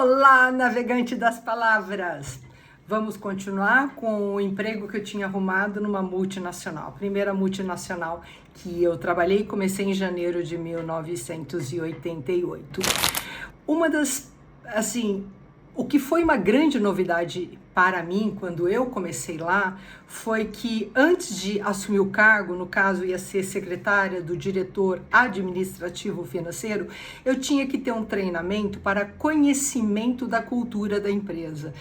Olá, navegante das palavras! Vamos continuar com o emprego que eu tinha arrumado numa multinacional. Primeira multinacional que eu trabalhei, comecei em janeiro de 1988. Uma das, o que foi uma grande novidade para mim quando eu comecei lá foi que antes de assumir o cargo, no caso ia ser secretária do diretor administrativo financeiro, eu tinha que ter um treinamento para conhecimento da cultura da empresa.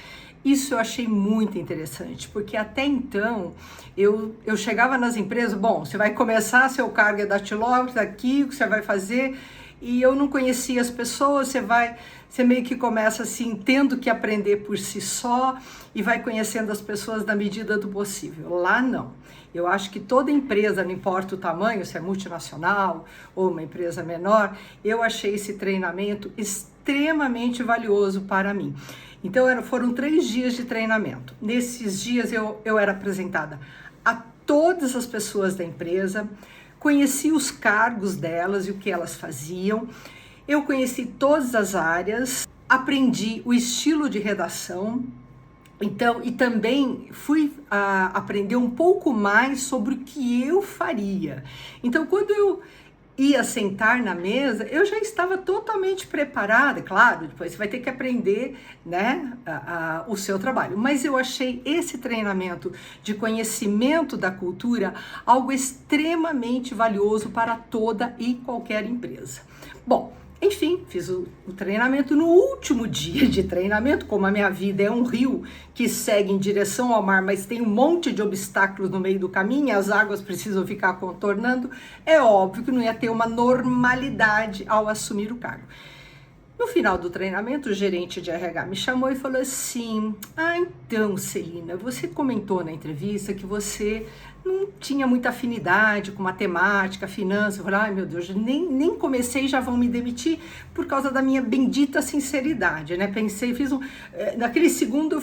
Isso eu achei muito interessante, porque até então eu chegava nas empresas, bom, você vai começar, seu cargo é datilógrafo, aqui o que você vai fazer, e eu não conhecia as pessoas, você meio que começa assim, tendo que aprender por si só e vai conhecendo as pessoas na medida do possível. Lá não. Eu acho que toda empresa, não importa o tamanho, se é multinacional ou uma empresa menor, eu achei esse treinamento extremamente valioso para mim. Então foram 3 dias de treinamento. Nesses dias eu era apresentada a todas as pessoas da empresa, conheci os cargos delas e o que elas faziam, eu conheci todas as áreas, aprendi o estilo de redação, então, e também fui aprender um pouco mais sobre o que eu faria. Então, quando eu ia sentar na mesa, eu já estava totalmente preparada, claro, depois você vai ter que aprender, né, o seu trabalho. Mas eu achei esse treinamento de conhecimento da cultura algo extremamente valioso para toda e qualquer empresa. Bom, enfim, fiz o treinamento. No último dia de treinamento, como a minha vida é um rio que segue em direção ao mar, mas tem um monte de obstáculos no meio do caminho, e as águas precisam ficar contornando, é óbvio que não ia ter uma normalidade ao assumir o cargo. No final do treinamento, o gerente de RH me chamou e falou assim: então, Celina, você comentou na entrevista que você não tinha muita afinidade com matemática, finanças. Eu falei, ai meu Deus, nem comecei, já vão me demitir por causa da minha bendita sinceridade, né? Pensei, naquele segundo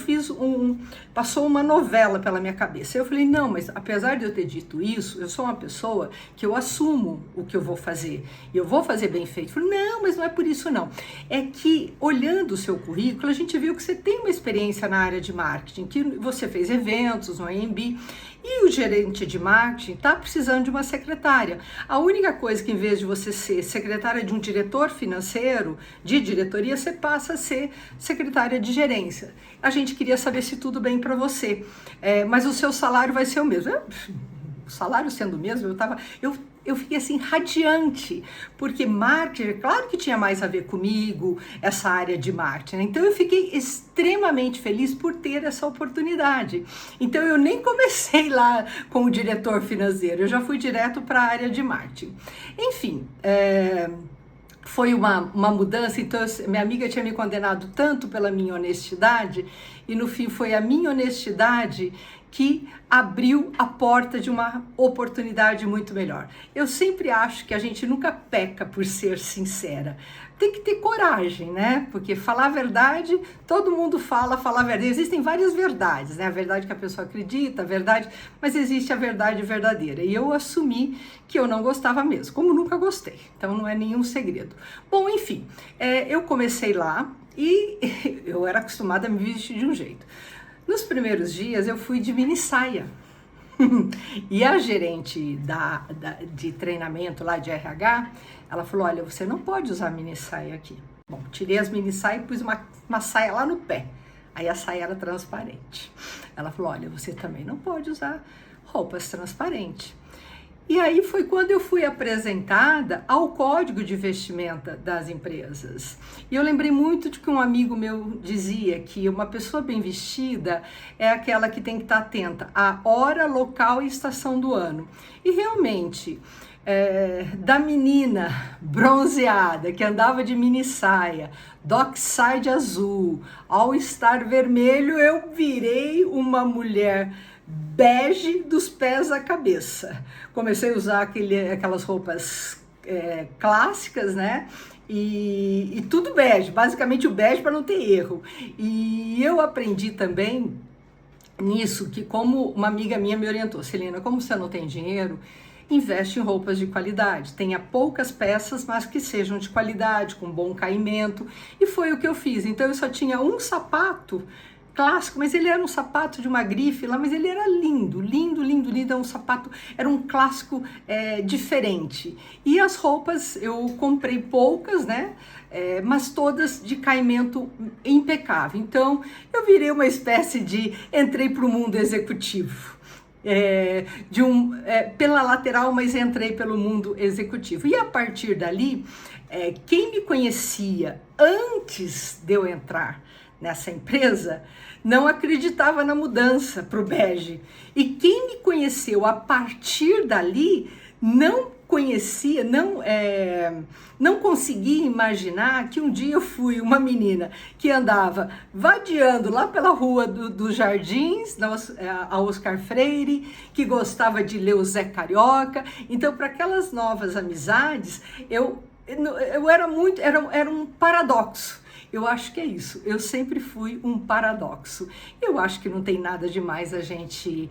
passou uma novela pela minha cabeça. Eu falei, não, mas apesar de eu ter dito isso, eu sou uma pessoa que eu assumo o que eu vou fazer, e eu vou fazer bem feito. Eu falei, não, mas não é por isso não. É que, olhando o seu currículo, a gente viu que você tem uma experiência na área de marketing, que você fez eventos no AMB, e o gerente de marketing está precisando de uma secretária. A única coisa que, em vez de você ser secretária de um diretor financeiro, de diretoria, você passa a ser secretária de gerência. A gente queria saber se tudo bem para você, mas o seu salário vai ser o mesmo. O salário sendo o mesmo, eu fiquei assim radiante, porque marketing, claro que tinha mais a ver comigo, essa área de marketing, né? Então eu fiquei extremamente feliz por ter essa oportunidade. Então eu nem comecei lá com o diretor financeiro, eu já fui direto para a área de marketing. Enfim, foi uma mudança. Então minha amiga tinha me condenado tanto pela minha honestidade, e no fim foi a minha honestidade que abriu a porta de uma oportunidade muito melhor. Eu sempre acho que a gente nunca peca por ser sincera. Tem que ter coragem, né? Porque falar a verdade, todo mundo fala a verdade. Existem várias verdades, né? A verdade que a pessoa acredita, a verdade, mas existe a verdade verdadeira. E eu assumi que eu não gostava mesmo, como nunca gostei. Então não é nenhum segredo. Bom, enfim, eu comecei lá e eu era acostumada a me vestir de um jeito. Nos primeiros dias eu fui de mini saia e a gerente de treinamento lá de RH, ela falou, olha, você não pode usar mini saia aqui. Bom, tirei as mini saias e pus uma saia lá no pé, aí a saia era transparente. Ela falou, olha, você também não pode usar roupas transparentes. E aí foi quando eu fui apresentada ao código de vestimenta das empresas. E eu lembrei muito de que um amigo meu dizia que uma pessoa bem vestida é aquela que tem que estar atenta à hora, local e estação do ano. E realmente, da menina bronzeada que andava de mini saia, dockside azul, all star vermelho, eu virei uma mulher bege dos pés à cabeça. Comecei a usar aquelas roupas clássicas, né? E tudo bege, basicamente o bege para não ter erro. E eu aprendi também nisso que, como uma amiga minha me orientou, Celina, como você não tem dinheiro, investe em roupas de qualidade. Tenha poucas peças, mas que sejam de qualidade, com bom caimento. E foi o que eu fiz. Então eu só tinha um sapato clássico, mas ele era um sapato de uma grife lá, mas ele era lindo, lindo, lindo, lindo, era um sapato, era um clássico diferente. E as roupas eu comprei poucas, né? Mas todas de caimento impecável. Então eu virei uma espécie de, entrei para o mundo executivo. Pela lateral, mas entrei pelo mundo executivo. E a partir dali, quem me conhecia antes de eu entrar nessa empresa não acreditava na mudança para o bege. E quem me conheceu a partir dali não conhecia, não conseguia imaginar que um dia eu fui uma menina que andava vadiando lá pela rua dos Jardins, a Oscar Freire, que gostava de ler o Zé Carioca. Então, para aquelas novas amizades, eu era um paradoxo. Eu acho que é isso, eu sempre fui um paradoxo. Eu acho que não tem nada demais a gente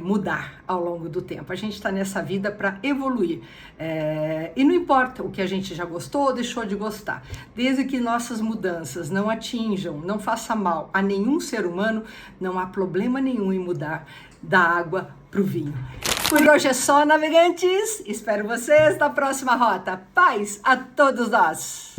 mudar ao longo do tempo. A gente está nessa vida para evoluir. E não importa o que a gente já gostou ou deixou de gostar. Desde que nossas mudanças não atinjam, não façam mal a nenhum ser humano, não há problema nenhum em mudar da água para o vinho. Por hoje é só, navegantes. Espero vocês na próxima rota. Paz a todos nós!